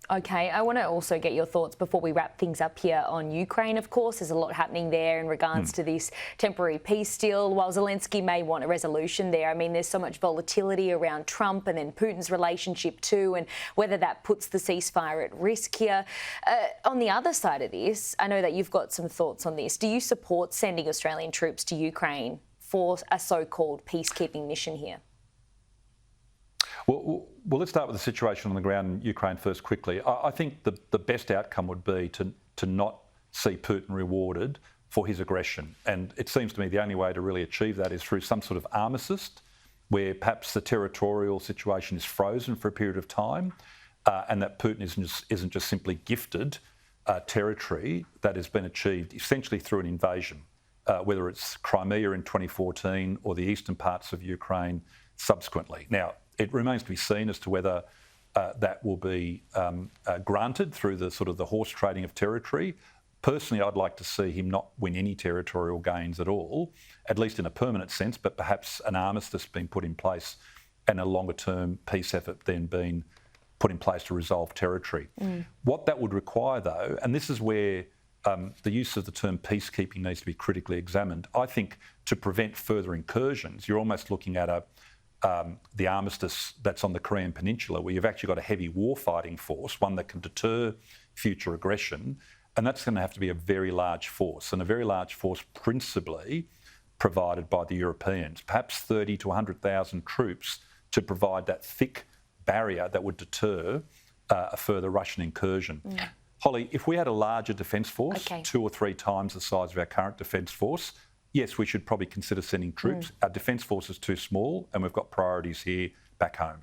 Okay, I want to also get your thoughts before we wrap things up here on Ukraine, of course. There's a lot happening there in regards to this temporary peace deal. While Zelensky may want a resolution there, I mean, there's so much volatility around Trump and then Putin's relationship too, and whether that puts the ceasefire at risk here. On the other side of this, I know that you've got some thoughts on this. Do you support sending Australian troops to Ukraine for a so-called peacekeeping mission here? Well, let's start with the situation on the ground in Ukraine first quickly. I think the best outcome would be to not see Putin rewarded for his aggression. And it seems to me the only way to really achieve that is through some sort of armistice, where perhaps the territorial situation is frozen for a period of time, and that Putin isn't just simply gifted territory that has been achieved essentially through an invasion, whether it's Crimea in 2014 or the eastern parts of Ukraine subsequently. Now, it remains to be seen as to whether that will be granted through the sort of the horse trading of territory. Personally, I'd like to see him not win any territorial gains at all, at least in a permanent sense, but perhaps an armistice being put in place and a longer-term peace effort then being put in place to resolve territory. What that would require, though, and this is where the use of the term peacekeeping needs to be critically examined. I think to prevent further incursions, you're almost looking at the armistice that's on the Korean Peninsula, where you've actually got a heavy warfighting force, one that can deter future aggression, and that's going to have to be a very large force, and a very large force principally provided by the Europeans, perhaps 30 to 100,000 troops to provide that thick barrier that would deter a further Russian incursion. Holly, if we had a larger defence force, 2 or 3 times the size of our current defence force, yes, we should probably consider sending troops. Our defence force is too small and we've got priorities here back home.